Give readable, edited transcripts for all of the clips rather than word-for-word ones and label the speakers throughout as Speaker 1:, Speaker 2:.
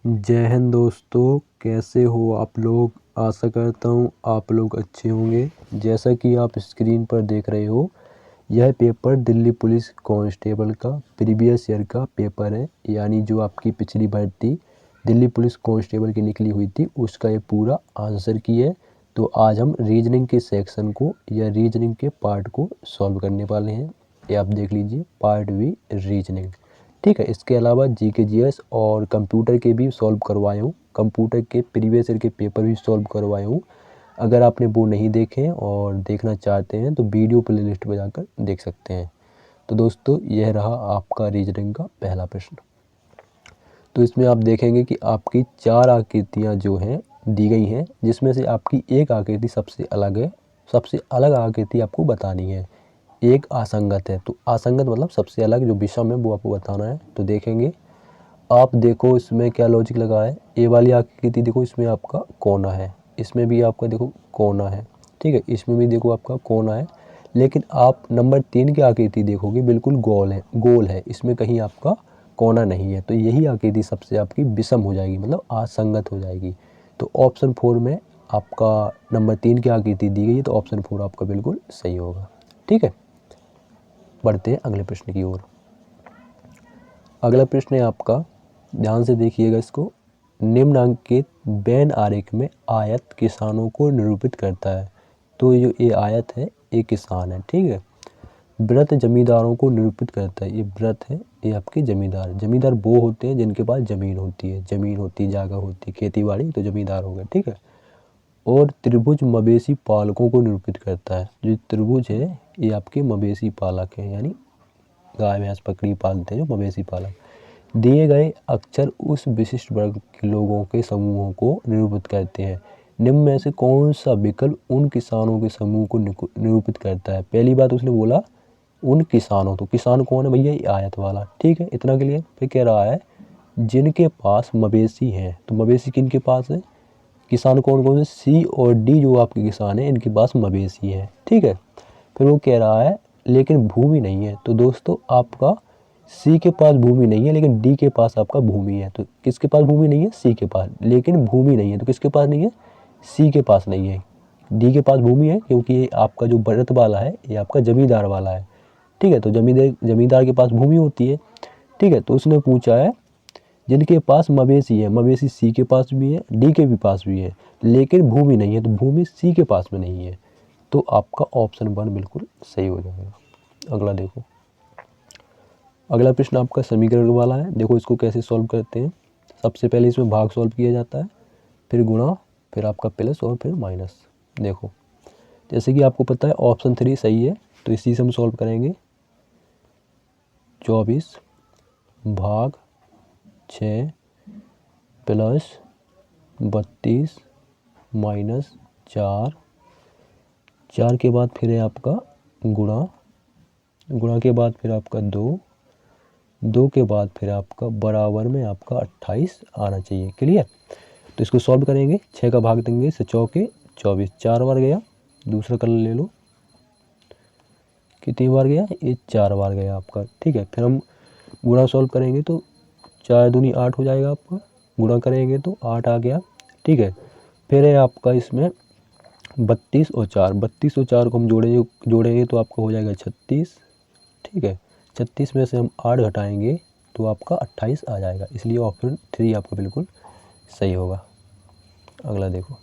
Speaker 1: जय हिंद दोस्तों, कैसे हो आप लोग। आशा करता हूँ आप लोग अच्छे होंगे। जैसा कि आप स्क्रीन पर देख रहे हो, यह पेपर दिल्ली पुलिस कांस्टेबल का प्रीवियस ईयर का पेपर है। यानी जो आपकी पिछली भर्ती दिल्ली पुलिस कांस्टेबल की निकली हुई थी, उसका ये पूरा आंसर की है। तो आज हम रीजनिंग के सेक्शन को या रीजनिंग के पार्ट को सॉल्व करने वाले हैं। ये आप देख लीजिए, पार्ट बी रीजनिंग। ठीक है, इसके अलावा जीके जीएस और कंप्यूटर के भी सॉल्व करवाए हूँ। कंप्यूटर के प्रीवियस ईयर के पेपर भी सॉल्व करवाए हूँ। अगर आपने वो नहीं देखे और देखना चाहते हैं तो वीडियो प्लेलिस्ट में जाकर देख सकते हैं। तो दोस्तों, यह रहा आपका रीजनिंग का पहला प्रश्न। तो इसमें आप देखेंगे कि आपकी 4 आकृतियाँ जो हैं दी गई हैं, जिसमें से आपकी एक आकृति सबसे अलग है। सबसे अलग आकृति आपको बतानी है। एक असंगत है, तो असंगत मतलब सबसे अलग जो विषम है वो आपको बताना है। तो देखेंगे, आप देखो इसमें क्या लॉजिक लगा है। ए वाली आकृति देखो, इसमें आपका कोना है, इसमें भी आपका देखो कोना है। ठीक है, इसमें भी देखो आपका कोना है। लेकिन आप नंबर 3 की आकृति देखोगे, बिल्कुल गोल है, इसमें कहीं आपका कोना नहीं है। तो यही आकृति सबसे आपकी विषम हो जाएगी, मतलब असंगत हो जाएगी। तो ऑप्शन 4 में आपका नंबर 3 की आकृति दी गई है, तो ऑप्शन 4 आपका बिल्कुल सही होगा। ठीक है, बढ़ते हैं अगले प्रश्न की ओर। अगला प्रश्न है आपका, ध्यान से देखिएगा इसको। निम्नांकित वेन आरेख में आयत किसानों को निरूपित करता है। तो ये आयत है, ये किसान है। ठीक है, व्रत जमींदारों को निरूपित करता है। ये व्रत है, ये आपके जमींदार। जमींदार वो होते हैं जिनके पास ज़मीन होती है, जगह होती है, खेती बाड़ी, तो जमींदार हो गए। ठीक है, और त्रिभुज मवेशी पालकों को निरूपित करता है। जो त्रिभुज है ये आपके मवेशी पालक हैं, यानी गाय भैंस बकरी पालते हैं जो मवेशी पालक। दिए गए अक्षर उस विशिष्ट वर्ग के लोगों के समूहों को निरूपित करते हैं। निम्न में से कौन सा विकल्प उन किसानों के समूह को निरूपित करता है। पहली बात उसने बोला उन किसानों, तो किसान कौन है भैया, ये आयत वाला। ठीक है, इतना क्लियर। फिर कह रहा है जिनके पास मवेशी हैं, तो मवेशी किनके पास है, किसान कौन कौन से, सी और डी जो आपके किसान हैं इनके पास मवेशी है। ठीक है, फिर वो कह रहा है लेकिन भूमि नहीं है। तो दोस्तों, आपका सी के पास भूमि नहीं है, लेकिन डी के पास आपका भूमि है। तो किसके पास भूमि नहीं है, सी के पास, लेकिन भूमि नहीं है। तो किसके पास नहीं है, सी के पास नहीं है। डी के पास भूमि है, क्योंकि ये आपका जो व्रत वाला है ये आपका जमींदार वाला है। ठीक है, तो जमींदार के पास भूमि होती है। ठीक है, तो उसने पूछा है जिनके पास मवेशी है, मवेशी सी के पास भी है, डी के भी पास भी है, लेकिन भूमि नहीं है। तो भूमि सी के पास में नहीं है। तो आपका ऑप्शन 1 बिल्कुल सही हो जाएगा। अगला देखो, अगला प्रश्न आपका समीकरण वाला है। देखो इसको कैसे सॉल्व करते हैं। सबसे पहले इसमें भाग सॉल्व किया जाता है, फिर गुणा, फिर आपका प्लस और फिर माइनस। देखो जैसे कि आपको पता है ऑप्शन 3 सही है, तो इसी से हम सॉल्व करेंगे। 24 भाग 6 प्लस 32 माइनस 4 के बाद फिर है आपका गुणा के बाद फिर आपका 2 के बाद फिर आपका बराबर में आपका 28 आना चाहिए। क्लियर। तो इसको सॉल्व करेंगे, 6 का भाग देंगे, 6 चौके 24, 4 बार गया। दूसरा कलर ले लो, कितनी बार गया, ये 4 बार गया आपका। ठीक है, फिर हम गुणा सॉल्व करेंगे तो 4 दूनी 8 हो जाएगा आपका। गुणा करेंगे तो 8 आ गया। ठीक है, फिर है आपका इसमें 32 और 4 को हम जोड़ेंगे तो आपका हो जाएगा 36। ठीक है, 36 में से हम 8 घटाएंगे तो आपका 28 आ जाएगा। इसलिए ऑप्शन 3 आपका बिल्कुल सही होगा। अगला देखो,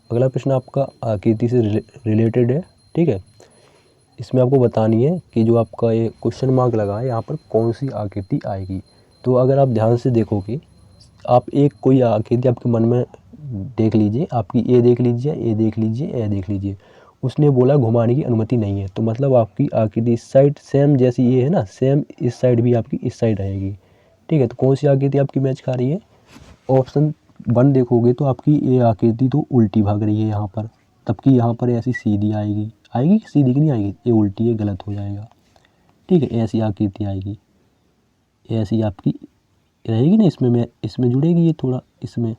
Speaker 1: अगला प्रश्न आपका आकृति से रिलेटेड है। ठीक है, इसमें आपको बतानी है कि जो आपका ये क्वेश्चन मार्क लगा है यहाँ पर कौन सी आकृति आएगी। तो अगर आप ध्यान से देखोगे, आप एक कोई आकृति आपके मन में देख लीजिए, आपकी ए देख लीजिए, ए देख लीजिए, ए देख लीजिए। उसने बोला घुमाने की अनुमति नहीं है, तो मतलब आपकी आकृति इस साइड सेम जैसी ये है ना, सेम इस साइड भी आपकी इस साइड रहेगी। ठीक है, तो कौन सी आकृति आपकी मैच खा रही है। ऑप्शन 1 देखोगे तो आपकी ये आकृति तो उल्टी भाग रही है यहाँ पर, तबकि यहाँ पर ऐसी सीधी आएगी कि सीधी की नहीं आएगी, ये उल्टी है, गलत हो जाएगा। ठीक है, ऐसी आकृति आएगी, ऐसी आपकी रहेगी ना, इसमें जुड़ेगी ये थोड़ा इसमें।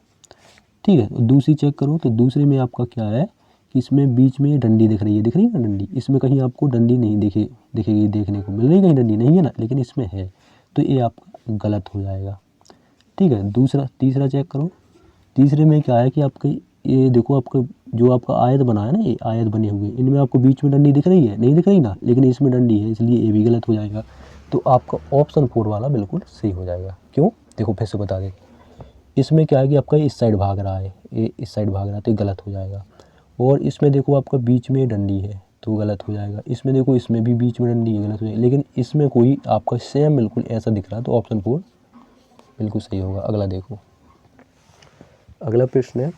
Speaker 1: ठीक है, दूसरी चेक करो तो दूसरे में आपका क्या है कि इसमें बीच में ये डंडी दिख रही है ना डंडी, इसमें कहीं आपको डंडी नहीं दिखेगी, देखने को मिल रही, कहीं डंडी नहीं है ना, लेकिन इसमें है, तो ये आपका गलत हो जाएगा। ठीक है। तीसरा चेक करो। तीसरे में क्या है कि आपका ये देखो, आपका जो आपका आयत बना है ना, ये आयत बने हुए, इनमें आपको बीच में डंडी दिख रही है, नहीं दिख रही ना, लेकिन इसमें डंडी है, इसलिए ये भी गलत हो जाएगा। तो आपका ऑप्शन 4 वाला बिल्कुल सही हो जाएगा। क्यों? देखो फिर से बता दें, इसमें क्या है कि आपका इस साइड भाग रहा है, ये इस साइड भाग रहा है, तो ये गलत हो जाएगा। और इसमें देखो आपका बीच में डंडी है, तो गलत हो जाएगा। इसमें देखो, इसमें भी बीच में डंडी है, गलत हो जाएगा। लेकिन इसमें कोई आपका सेम बिल्कुल ऐसा दिख रहा है, तो ऑप्शन 4 बिल्कुल सही होगा। अगला देखो, अगला प्रश्न है,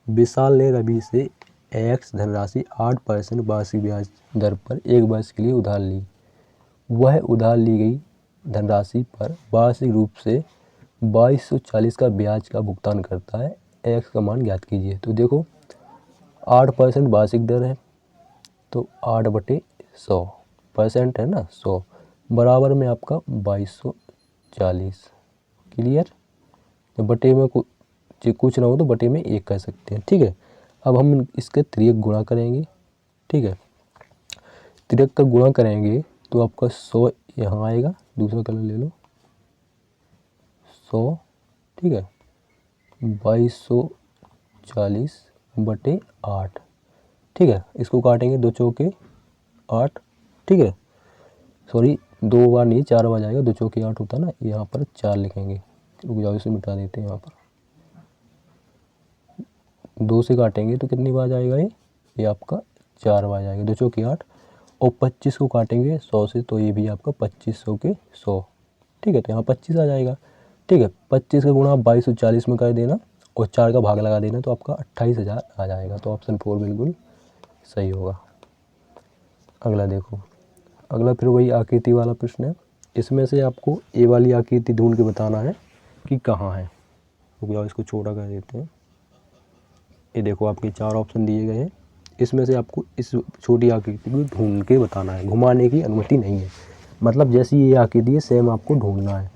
Speaker 1: विशाल ने रवि से x धनराशि 8% वार्षिक ब्याज दर पर 1 वर्ष के लिए उधार ली। वह उधार ली गई धनराशि पर वार्षिक रूप से 2240 का ब्याज का भुगतान करता है, x का मान ज्ञात कीजिए। तो देखो 8% वार्षिक दर है, तो 8/100% है ना, 100 बराबर में आपका 2240। क्लियर? तो बटे में कुछ ना हो तो बटे में 1 कर सकते हैं। ठीक है। अब हम इसके तिर्यक गुणा करेंगे। ठीक है, तिर्यक का गुणा करेंगे तो आपका 100 यहाँ आएगा, दूसरा कलर ले लो, 100। ठीक है, 2240 बटे 8। ठीक है, इसको काटेंगे, 2 चौके 8। ठीक है, सॉरी 2 बार नहीं 4 बार जाएगा, 2 चौके 8 होता है ना, यहाँ पर 4 लिखेंगे। रुक जाओ, इसे मिटा देते हैं। यहाँ पर 2 से काटेंगे तो कितनी बार जाएगा ये आपका 4 बार जाएगा, 2 चौके 8। और 25 को काटेंगे 100 से, तो ये भी आपका 2500 के 100। ठीक है, तो यहाँ 25 आ जाएगा। ठीक है, 25 का गुणा 2240 में कर देना और 4 का भाग लगा देना, तो आपका 28,000 आ जाएगा। तो ऑप्शन 4 बिल्कुल सही होगा। अगला देखो, अगला फिर वही आकृति वाला प्रश्न है। इसमें से आपको ए वाली आकृति ढूंढ के बताना है कि कहाँ है। रुक जाओ, इसको छोटा कर देते हैं। ये देखो, आपके 4 ऑप्शन दिए गए हैं, इसमें से आपको इस छोटी आकृति को ढूंढ के बताना है, घुमाने की अनुमति नहीं है। मतलब जैसी ये आकृति है सेम आपको ढूंढना है।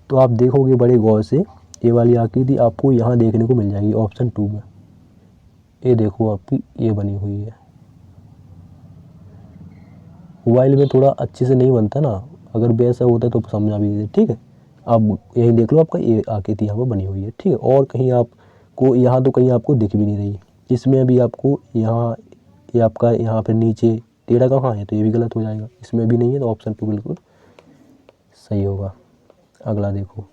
Speaker 1: तो आप देखोगे बड़े गौर से, ये वाली आकृति आपको यहाँ देखने को मिल जाएगी ऑप्शन 2 में। ये देखो, आपकी ये बनी हुई है। मोबाइल में थोड़ा अच्छे से नहीं बनता ना, अगर वैसा होता तो समझा भी दे। ठीक है, आप यही देख लो, आपका ये आकृति यहाँ पर बनी हुई है। ठीक है, और कहीं आपको यहाँ तो कहीं आपको दिख भी नहीं रही। इसमें भी आपको यहाँ, ये आपका यहाँ पर नीचे टेढ़ा कहाँ है, तो ये भी गलत हो जाएगा। इसमें भी नहीं है, तो ऑप्शन 2 बिल्कुल सही होगा। अगला देखो,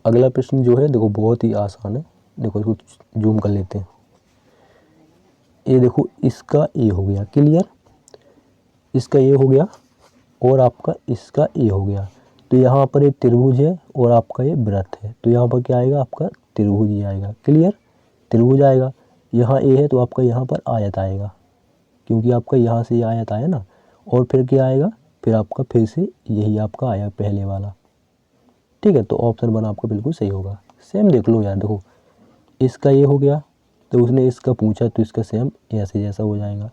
Speaker 1: अगला प्रश्न जो है देखो बहुत ही आसान है। देखो इसको जूम कर लेते हैं। ये देखो, इसका ए हो गया, क्लियर, इसका ए हो गया और आपका इसका ए हो गया। तो यहाँ पर एक त्रिभुज है और आपका ये वृत्त है, तो यहाँ पर क्या आएगा, आपका त्रिभुज ही आएगा। क्लियर, त्रिभुज आएगा। यहाँ ए है तो आपका यहाँ पर आयत आएगा, क्योंकि आपका यहाँ से आयत आया ना। और फिर क्या आएगा, फिर आपका फिर से यही आपका आया पहले वाला। ठीक है, तो ऑप्शन 1 आपका बिल्कुल सही होगा। सेम देख लो यार, देखो इसका ये हो गया, तो उसने इसका पूछा तो इसका सेम ऐसे जैसा हो जाएगा।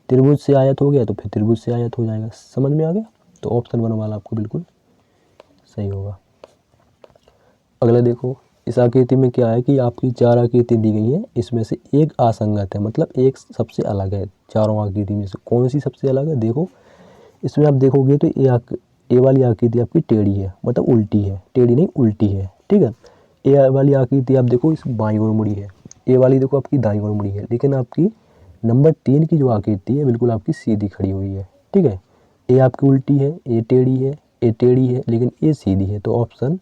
Speaker 1: त्रिभुज से आयत हो गया तो फिर त्रिभुज से आयत हो जाएगा। समझ में आ गया? तो ऑप्शन 1 वाला आपको बिल्कुल सही होगा। अगला देखो, इस आकृति में क्या है कि आपकी 4 आकृति दी गई है, इसमें से एक असंगत है, मतलब एक सबसे अलग है। चारों आकृति में से कौन सी सबसे अलग है? देखो इसमें आप देखोगे तो ए वाली आकृति आपकी टेढ़ी है, मतलब उल्टी है, टेढ़ी नहीं उल्टी है। ठीक है, ए वाली आकृति आप देखो इस बाईं ओर मुड़ी है, ए वाली देखो आपकी दाईं ओर मुड़ी है, लेकिन आपकी नंबर 3 की जो आकृति है बिल्कुल आपकी सीधी खड़ी हुई है। ठीक है, ए आपकी उल्टी है, ए टेढ़ी है, ए टेढ़ी है, लेकिन ए सीधी है। तो ऑप्शन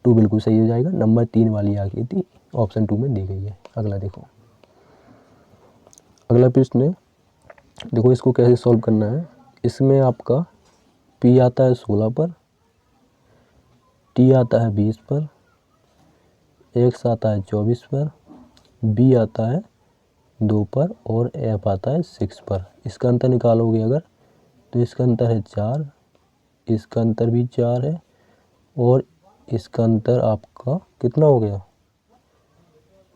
Speaker 1: 2 बिल्कुल सही हो जाएगा। नंबर 3 वाली आकृति ऑप्शन 2 में दी गई है। अगला देखो, अगला प्रश्न है, देखो इसको कैसे सॉल्व करना है। इसमें आपका P आता है 16 पर, T आता है 20 पर, X आता है 24 पर, B आता है 2 पर और F आता है 6 पर। इसका अंतर निकालोगे अगर, तो इसका अंतर है 4, इसका अंतर भी 4 है और इसका अंतर आपका कितना हो गया,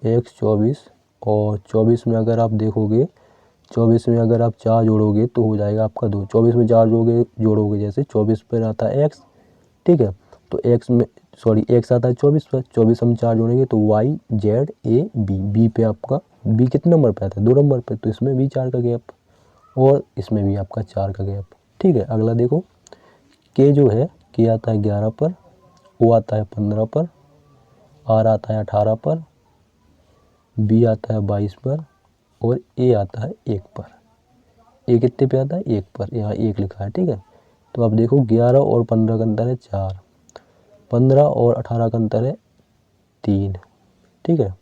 Speaker 1: X 24। और 24 में अगर आप देखोगे, 24 में अगर आप 4 जोड़ोगे तो हो जाएगा आपका 2। 24 में 4 जोड़ोगे जैसे 24 पर आता है X। ठीक है, तो X आता है 24 पर, 24 हम 4 जोड़ेंगे तो Y Z A B, B पे आपका B कितने नंबर पे आता है, 2 नंबर पे, तो इसमें भी 4 का गैप और इसमें भी आपका 4 का गैप। ठीक है, अगला देखो, K जो है, K आता है 11 पर, O आता है 15 पर, आर आता है 18 पर, बी आता है 22 पर और ए आता है 1 पर। ए कितने पे आता है? 1 पर, यहाँ 1 लिखा है, ठीक है। तो आप देखो 11 और 15 का अंतर है 4, 15 और 18 का अंतर है 3, ठीक है।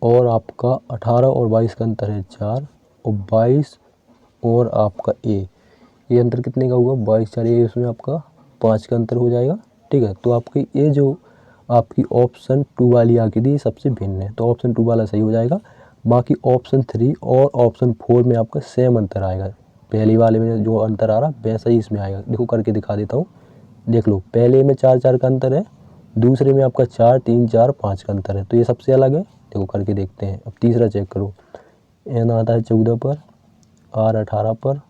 Speaker 1: और आपका 18 और 22 का अंतर है 4 और 22 और आपका ये अंतर कितने का हुआ? 22 4, ये इसमें आपका 5 का अंतर हो जाएगा, ठीक है। तो आपकी ये जो आपकी ऑप्शन 2 वाली आकृति सबसे भिन्न है, तो ऑप्शन 2 वाला सही हो जाएगा। बाकी ऑप्शन 3 और ऑप्शन 4 में आपका सेम अंतर आएगा। पहली वाले में जो अंतर आ रहा वैसा ही इसमें आएगा। देखो करके दिखा देता हूँ, देख लो। पहले में 4 4 का अंतर है, दूसरे में आपका 4 3 4 5 का अंतर है, तो ये सबसे अलग है। देखो करके देखते हैं। अब तीसरा चेक करो। एन आता है 14 पर, आर 18 पर,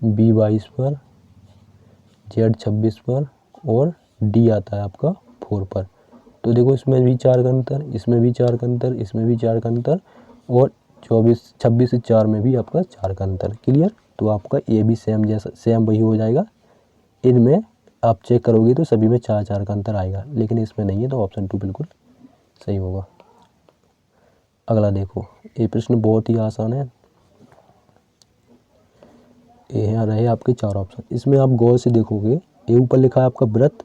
Speaker 1: बी 22 पर, जेड 26 पर और डी आता है आपका 4 पर। तो देखो इसमें भी 4 का अंतर, इसमें भी 4 का अंतर, इसमें भी 4 का अंतर और 26 से 4 में भी आपका 4 का अंतर। क्लियर? तो आपका ये भी सेम जैसा सेम वही हो जाएगा। इनमें आप चेक करोगे तो सभी में 4 4 का अंतर आएगा, लेकिन इसमें नहीं है, तो ऑप्शन 2 बिल्कुल सही होगा। अगला देखो, ये प्रश्न बहुत ही आसान है। ये यहाँ रहे आपके 4 ऑप्शन। इसमें आप गौर से देखोगे, ये ऊपर लिखा है आपका वृत्त,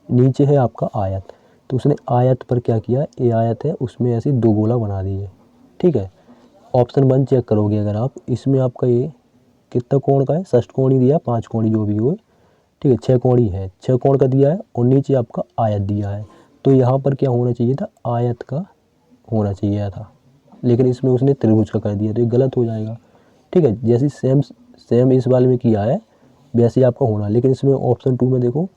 Speaker 1: नीचे है आपका आयत। तो उसने आयत पर क्या किया? ये आयत है, उसमें ऐसे 2 गोला बना दिए, ठीक है। ऑप्शन 1 चेक करोगे अगर आप, इसमें आपका ये कितना कोण का है? षष्ठकोणी दिया, 5 कोणी जो भी हो, ठीक है। 6 कोणी है, 6 कोण का दिया है और नीचे आपका आयत दिया है। तो यहाँ पर क्या होना चाहिए था? आयत का होना चाहिए था, लेकिन इसमें उसने त्रिभुज का कर दिया, तो ये गलत हो जाएगा, ठीक है। जैसे सेम इस वाले में किया है वैसे ही आपका होना, लेकिन इसमें ऑप्शन 2 में देखो,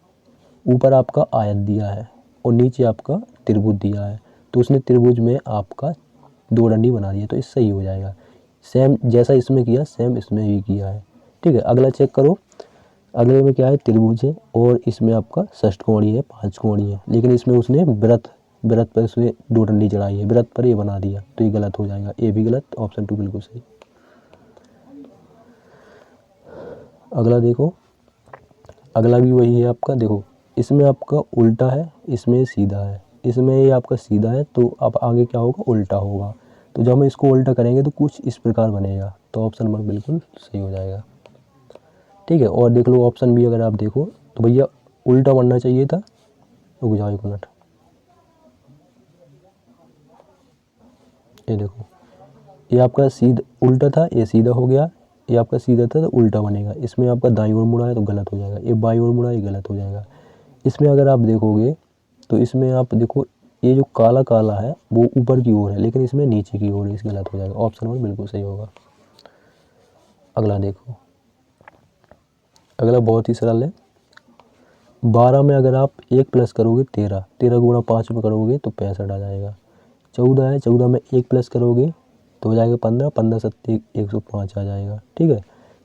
Speaker 1: ऊपर आपका आयत दिया है और नीचे आपका त्रिभुज दिया है, तो उसने त्रिभुज में आपका 2 डंडी बना दिया, तो इससे सही हो जाएगा। सेम जैसा इसमें किया सेम इसमें भी किया है, ठीक है। अगला चेक करो। अगले में क्या है? त्रिभुज है और इसमें आपका षष्ठकोणी है, 5 कोणी है, लेकिन इसमें उसने वृत्त पर उसने 2 डंडी चढ़ाई है, वृत्त पर ये बना दिया, तो ये गलत हो जाएगा। ये भी गलत, ऑप्शन 2 बिल्कुल सही। अगला देखो, अगला भी वही है आपका। देखो इसमें आपका उल्टा है, इसमें सीधा है, इसमें ये आपका सीधा है, तो अब आगे क्या होगा? उल्टा होगा। तो जब हम इसको उल्टा करेंगे तो कुछ इस प्रकार बनेगा, तो ऑप्शन 1 बिल्कुल सही हो जाएगा, ठीक है। और देख लो ऑप्शन बी, अगर आप देखो तो भैया उल्टा बनना चाहिए था। रुक जाओ 1 मिनट, ये देखो, ये आपका सीधा उल्टा था, ये सीधा हो गया। ये आपका सीधा था तो उल्टा बनेगा। इसमें आपका दाईं ओर मुड़ा है तो गलत हो जाएगा, ये बाईं ओर मुड़ा है, ये गलत हो जाएगा। इसमें अगर आप देखोगे तो इसमें आप देखो, ये जो काला काला है वो ऊपर की ओर है, लेकिन इसमें नीचे की ओर है, इस गलत हो जाएगा। ऑप्शन 1 बिल्कुल सही होगा। अगला देखो, अगला बहुत ही सरल है। 12 में अगर आप 1 प्लस करोगे 13, 13 गुणा 5 में करोगे तो 65 आ जाएगा। 14 है, 14 में 1 प्लस करोगे तो हो जाएगा 15, 15 सत्ते 105 आ जाएगा, ठीक है।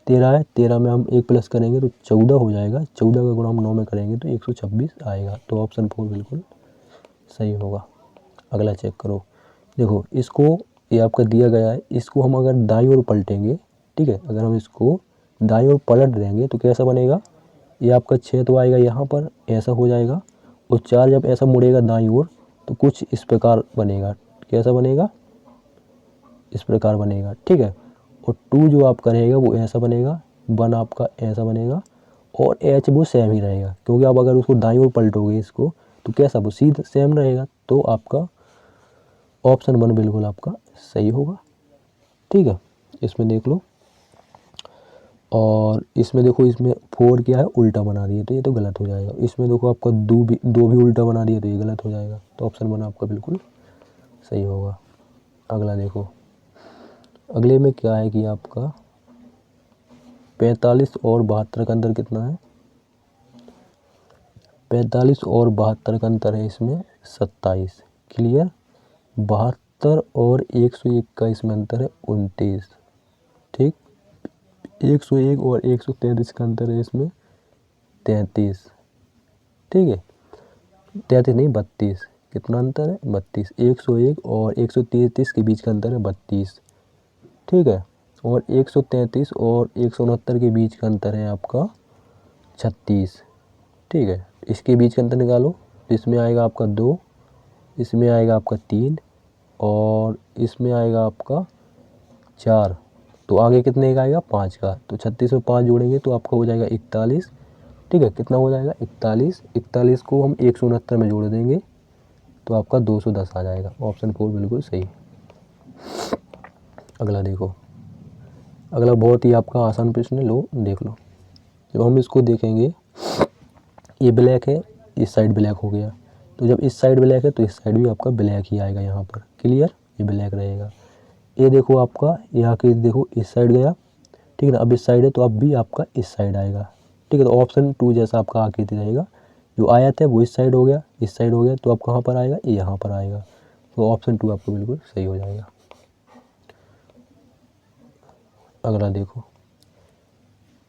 Speaker 1: 13 है, 13 में हम 1 प्लस करेंगे तो 14 हो जाएगा, 14 का गुणा हम 9 में करेंगे तो 126 आएगा, तो ऑप्शन 4 बिल्कुल सही होगा। अगला चेक करो। देखो इसको, ये आपका दिया गया है, इसको हम अगर दाईं ओर पलटेंगे, ठीक है, अगर हम इसको दाईं ओर पलट देंगे तो कैसा बनेगा? ये आपका 6 तो आएगा यहाँ पर, ऐसा हो जाएगा, और 4 जब ऐसा मुड़ेगा दाईं ओर तो कुछ इस प्रकार बनेगा। कैसा बनेगा? इस प्रकार बनेगा, ठीक है। और 2 जो आपका रहेगा वो ऐसा बनेगा, 1 आपका ऐसा बनेगा और एच वो सेम ही रहेगा, क्योंकि आप अगर उसको दाईं ओर पलटोगे इसको तो कैसा वो सीधा सेम रहेगा, तो आपका ऑप्शन 1 बिल्कुल आपका सही होगा, ठीक है। इसमें देख लो, और इसमें देखो, इसमें 4 क्या है? उल्टा बना दिए, तो ये तो गलत हो जाएगा। इसमें देखो आपका 2 भी उल्टा बना दिया, तो ये गलत हो जाएगा, तो ऑप्शन 1 आपका बिल्कुल सही होगा। अगला देखो, अगले में क्या है कि आपका 45 और 72 का अंतर कितना है? 45 और 72 का अंतर है इसमें 27। क्लियर? 72 और 101 का इसमें अंतर है 29, ठीक। 101 और 133 का अंतर है इसमें 33, ठीक है। 33 नहीं, 32। कितना अंतर है? 32। 101 और 133 के बीच का अंतर है 32, ठीक है। और 133 और 169 के बीच का अंतर है आपका 36, ठीक है। इसके बीच का अंतर निकालो, तो इसमें आएगा आपका 2 इसमें आएगा आपका 3 और इसमें आएगा आपका 4, तो आगे कितने का आएगा 5 का। तो 36 में 5 जोड़ेंगे तो आपका हो जाएगा 41। ठीक है, कितना हो जाएगा 41। 41 को हम 169 में जोड़ देंगे तो आपका 210 आ जाएगा। ऑप्शन 4 बिल्कुल सही। अगला देखो, अगला बहुत ही आपका आसान प्रश्न है, लो देख लो। जब हम इसको देखेंगे, ये ब्लैक है, इस साइड ब्लैक हो गया, तो जब इस साइड ब्लैक है तो इस साइड भी आपका ब्लैक ही आएगा यहाँ पर। क्लियर, ये ब्लैक रहेगा। ये देखो आपका यहाँ के देखो इस साइड गया, ठीक है ना, अब इस साइड है तो अब भी आपका इस साइड आएगा। ठीक है, तो ऑप्शन 2 जैसा आपका आकृति रहेगा। जो आयत है वो इस साइड हो गया, इस साइड हो गया, तो अब कहाँ पर आएगा, ये यहाँ पर आएगा। तो ऑप्शन 2 आपको बिल्कुल सही हो जाएगा। अगला देखो,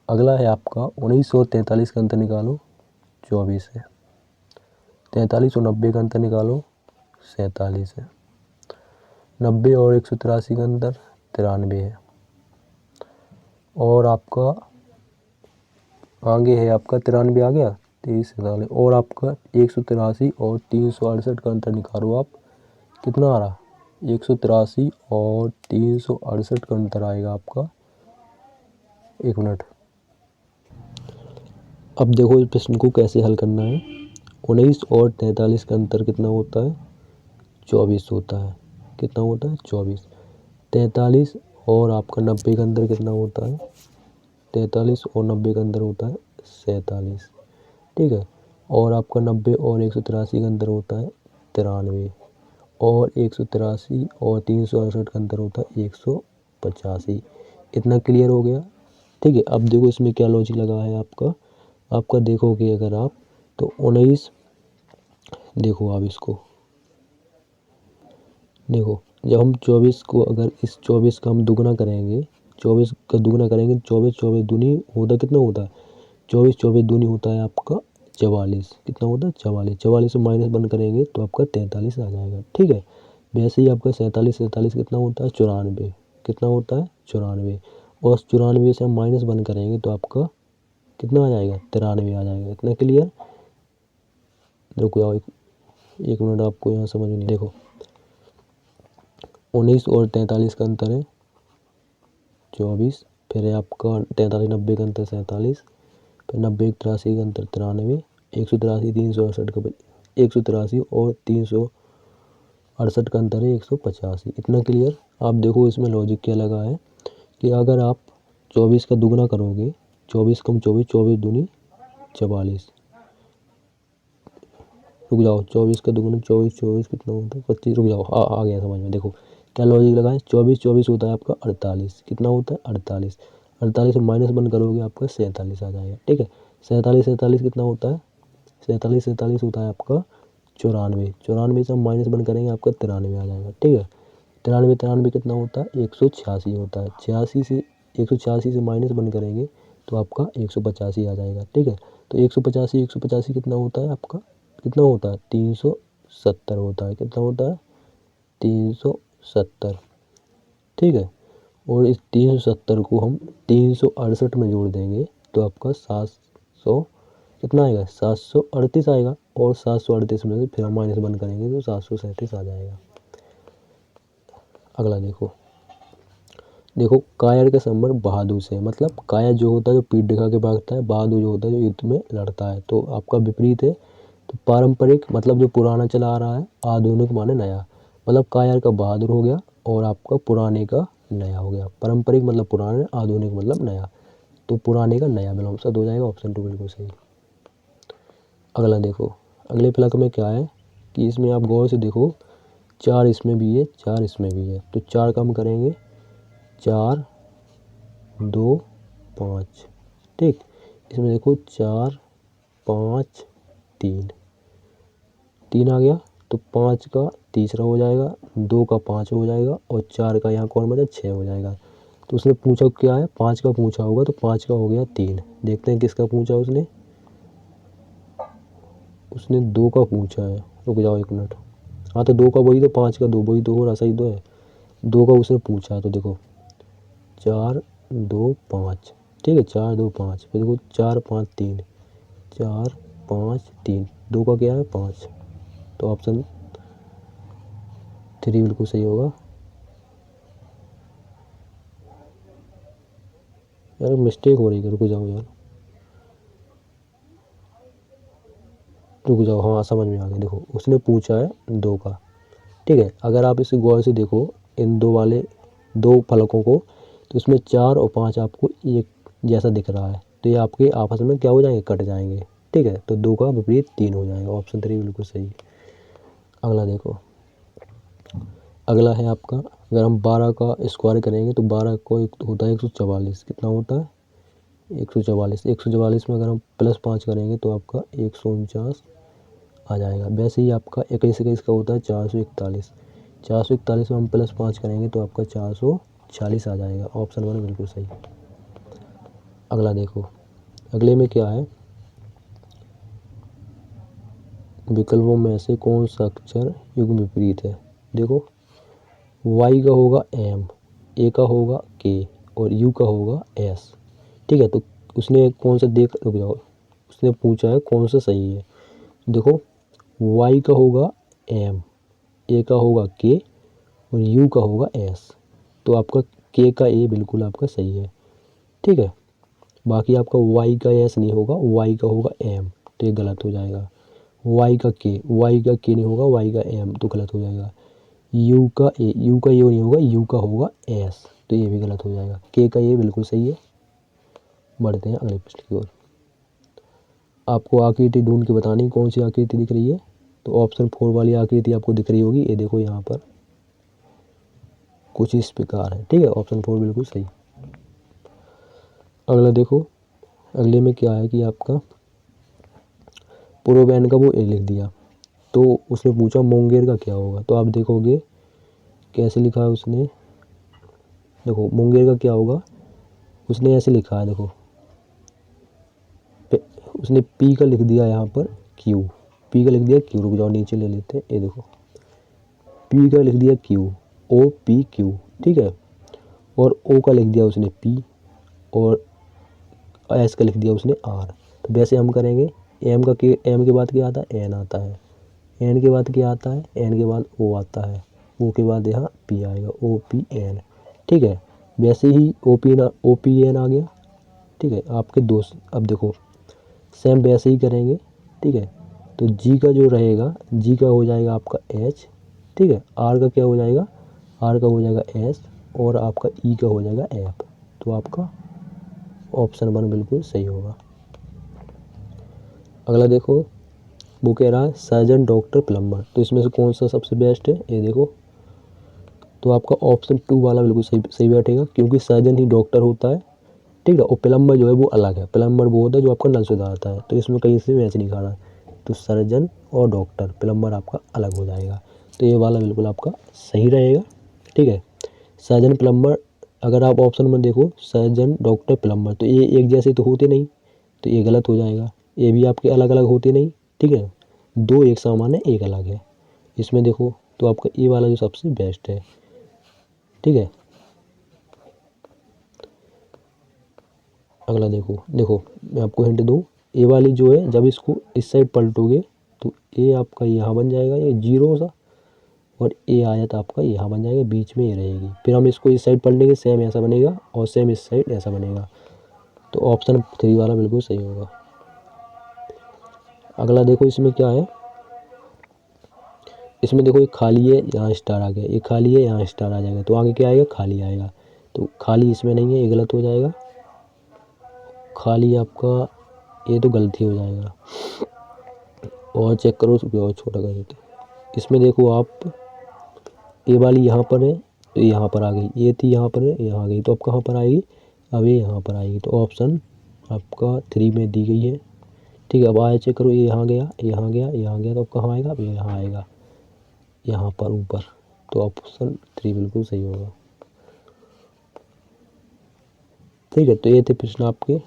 Speaker 1: अगला है आपका 19 और 43 का अंतर निकालो। 24 है। 43 और 90 का अंतर निकालो। 47 है। 90 और 183 का अंतर 93 है। और आपका आगे है आपका 93 आ गया, 23 47 और आपका 183 और 368 का अंतर निकालो आप। कितना आ रहा, 183 और 368 का अंतर आएगा आपका। 1 मिनट। अब देखो इस प्रश्न को कैसे हल करना है। 19 और 43 का अंतर कितना होता है, 24 होता है। कितना होता है, 24। 43 और आपका 90 का अंतर कितना होता है, 43 और 90 का अंतर होता है 47। ठीक है, और आपका 90 और 183 का अंतर होता है 93 और 183 और 368 का अंतर होता है 185। इतना क्लियर हो गया। ठीक है, अब देखो इसमें क्या लॉजिक लगा है आपका। आपका देखोगे अगर आप तो 19, देखो आप इसको देखो, जब हम 24 को अगर इस 24 का हम दुगना करेंगे, 24 का दुगना करेंगे, 24 24 दूनी होता कितना होता है, 24 24 दूनी होता है आपका 44। कितना होता है 44। 44 से माइनस 1 करेंगे तो आपका 43 आ जाएगा। ठीक है, वैसे ही आपका 47 47 कितना होता है 94। कितना होता है 94। और 94 से हम माइनस 1 करेंगे तो आपका कितना आ जाएगा 93 आ जाएगा। इतना क्लियर। देखो आओ एक मिनट, आपको यहाँ समझ में नहीं। देखो 19 और 43 का अंतर है 24, फिर है आपका 43 90 का अंतर 47, फिर 90 83 का अंतर 93, 183 368 का 183 और 368 का अंतर है 185। इतना क्लियर। आप देखो इसमें लॉजिक क्या लगा है कि अगर आप 24 का दुगना करोगे, 24 कम 24, 24 दूनी 44। रुक जाओ, 24 का दुगना 24 24 कितना होता है 25। रुक जाओ, आ गया समझ में। देखो क्या लॉजिक लगा है। 24 24 होता है आपका 48। कितना होता है 48। 48 से माइनस 1 करोगे आपका 47 आ जाएगा। ठीक है, 47 47 कितना होता है, 47 47 होता है आपका 94। 94 से हम माइनस 1 करेंगे आपका 93 आ जाएगा। ठीक है, 93 93 कितना होता है 186 होता है। 86 से 186 से माइनस 1 करेंगे तो आपका 185 आ जाएगा। ठीक है, तो 185 कितना होता है आपका, कितना होता है 370 होता है। कितना होता है 370। ठीक है, और इस 370 को हम 368 में जोड़ देंगे तो आपका 700 कितना आएगा 738 आएगा। और 738 में से फिर हम माइनस 1 करेंगे तो 737 आ जाएगा। अगला देखो, देखो कायर का संबंध बहादुर से, मतलब कायर जो होता है जो पीठ दिखा के भागता है, बहादुर जो होता है जो युद्ध में लड़ता है। तो आपका विपरीत है। तो पारंपरिक मतलब जो पुराना चला आ रहा है, आधुनिक माने नया। मतलब कायर का बहादुर हो गया और आपका पुराने का नया हो गया। पारंपरिक मतलब पुराने, आधुनिक मतलब नया। तो पुराने का नया विलोम हो जाएगा। ऑप्शन 2 बिल्कुल सही। अगला देखो, अगले प्लग में क्या है कि इसमें आप गौर से देखो, 4 इसमें भी है 4 इसमें भी है। तो 4 कम करेंगे 4 2 5। ठीक, इसमें देखो 4 5 3 3 आ गया। तो 5 का तीसरा हो जाएगा, 2 का 5 हो जाएगा और 4 का यहाँ कौन बचा 6 हो जाएगा। तो उसने पूछा क्या है, 5 का पूछा होगा, तो 5 का हो गया 3। देखते हैं किसका पूछा उसने, उसने 2 का पूछा है। रुक जाओ 1 मिनट। हाँ तो 2 का वही तो, 5 का 2 वही तो हो रहा, सही तो है। 2 का उसने पूछा, तो देखो 4 2 5। ठीक है, 4 2 5, फिर देखो 4 5 3, 4 5 3, 2 का क्या है 5। तो ऑप्शन 3 बिल्कुल सही होगा। यार मिस्टेक हो रही है, रुक जाओ यार, रुक जाओ। हाँ समझ में आ गया। देखो उसने पूछा है 2 का, ठीक है। अगर आप इसे गौर से देखो इन 2 फलकों को, तो इसमें 4 और 5 आपको एक जैसा दिख रहा है, तो ये आपके आपस में क्या हो जाएंगे, कट जाएंगे, ठीक है। तो 2 का विपरीत 3 हो जाएगा। ऑप्शन 3 बिल्कुल सही है। अगला देखो, अगला है आपका, अगर हम 12 का स्क्वायर करेंगे तो 12 को एक होता है 144, कितना होता है 144। 144 में अगर हम +5 करेंगे तो आपका 149 आ जाएगा। वैसे ही आपका 21 का होता है 441। 441 में हम +5 करेंगे तो आपका 440 आ जाएगा। ऑप्शन 1 बिल्कुल सही। अगला देखो, अगले में क्या है, विकल्पों में से कौन सा अक्षर युग्म विपरीत है। देखो y का होगा m, a का होगा k और u का होगा s, ठीक है। तो उसने कौन सा रुक जाओ, उसने पूछा है कौन सा सही है। देखो y का होगा m, a का होगा k और u का होगा s, तो आपका k का a बिल्कुल आपका सही है, ठीक है। बाकी आपका y का s नहीं होगा, y का होगा m, तो ये गलत हो जाएगा। y का k नहीं होगा, y का m, तो गलत हो जाएगा। यू का ए नहीं होगा, यू का होगा एस, तो ये भी गलत हो जाएगा। के का ये बिल्कुल सही है। बढ़ते हैं अगले प्रश्न की ओर। आपको आकृति ढूंढ के बतानी कौन सी आकृति दिख रही है, तो ऑप्शन 4 वाली आकृति आपको दिख रही होगी। ये देखो यहाँ पर कुछ इस प्रकार है, ठीक है। ऑप्शन 4 बिल्कुल सही। अगला देखो, अगले में क्या है कि आपका पूर्वबैन का वो ए लिख दिया, तो उसने पूछा मुंगेर का क्या होगा। तो आप देखोगे कैसे लिखा है उसने, देखो मुंगेर का क्या होगा, उसने ऐसे लिखा है। देखो उसने पी का लिख दिया यहाँ पर क्यू, पी का लिख दिया क्यू, रुक जाओ नीचे ले लेते हैं। ये देखो पी का लिख दिया क्यू, ओ पी क्यू, ठीक है। और ओ का लिख दिया उसने पी और एस का लिख दिया उसने आर। तो वैसे हम करेंगे, एम के बाद क्या आता है, एन आता है। एन के बाद क्या आता है, एन के बाद ओ आता है। ओ के बाद यहाँ पी आएगा, ओ पी एन, ठीक है। वैसे ही ओ पी एन आ गया, ठीक है। आपके दोस्त अब देखो सेम वैसे ही करेंगे, ठीक है। तो जी का जो रहेगा, जी का हो जाएगा आपका एच, ठीक है। आर का क्या हो जाएगा, आर का हो जाएगा एस और आपका ई का हो जाएगा एफ। तो आपका ऑप्शन 1 बिल्कुल सही होगा। अगला देखो, वो कह रहा है सर्जन डॉक्टर प्लम्बर, तो इसमें से कौन सा सबसे बेस्ट है। ये देखो तो आपका ऑप्शन 2 वाला बिल्कुल सही बैठेगा, क्योंकि सर्जन ही डॉक्टर होता है, ठीक है। और प्लम्बर जो है वो अलग है, प्लम्बर वो होता है जो आपका नल सुधारता है, तो इसमें कहीं से मैच नहीं खा रहा। तो सर्जन और डॉक्टर, प्लम्बर आपका अलग हो जाएगा, तो ये वाला बिल्कुल आपका सही रहेगा, ठीक है। सर्जन प्लम्बर, अगर आप ऑप्शन में देखो सर्जन डॉक्टर प्लम्बर, तो ये एक जैसे तो होते नहीं, तो ये गलत हो जाएगा। ये भी आपके अलग अलग होते नहीं, ठीक है। 2 एक समान है, एक अलग है। इसमें देखो तो आपका ये वाला जो सबसे बेस्ट है, ठीक है। अगला देखो, मैं आपको हिंट दूँ, ए वाली जो है जब इसको इस साइड पलटोगे तो ए आपका यहाँ बन जाएगा, ये जीरो सा, और ए आयत आपका यहाँ बन जाएगा, बीच में ये रहेगी। फिर हम इसको इस साइड पलटेंगे, सेम ऐसा बनेगा, और सेम इस साइड ऐसा बनेगा। तो ऑप्शन 3 वाला बिल्कुल सही होगा। अगला देखो, इसमें क्या है, इसमें देखो ये खाली है, यहाँ स्टार आ गया, ये खाली है, यहाँ स्टार आ जाएगा, तो आगे क्या आएगा, खाली आएगा। तो खाली इसमें नहीं है, ये गलत हो जाएगा। खाली आपका ये तो गलती हो जाएगा, और चेक करो और छोटा कर देते। इसमें देखो आप ये वाली यहाँ पर है, तो यहाँ पर आ गई, ये थी यहाँ पर है, यहाँ आ गई, तो अब कहाँ पर आएगी, अब ये यहाँ पर आएगी। तो ऑप्शन आपका 3 में दी गई है, ठीक है। अब आया चेक करो, ये यहाँ गया, यहाँ गया, यहाँ गया, तो अब कहाँ आएगा, अब ये यहाँ आएगा, यहाँ पर ऊपर। तो ऑप्शन 3 बिल्कुल सही होगा, ठीक है। तो ये थे प्रश्न आपके।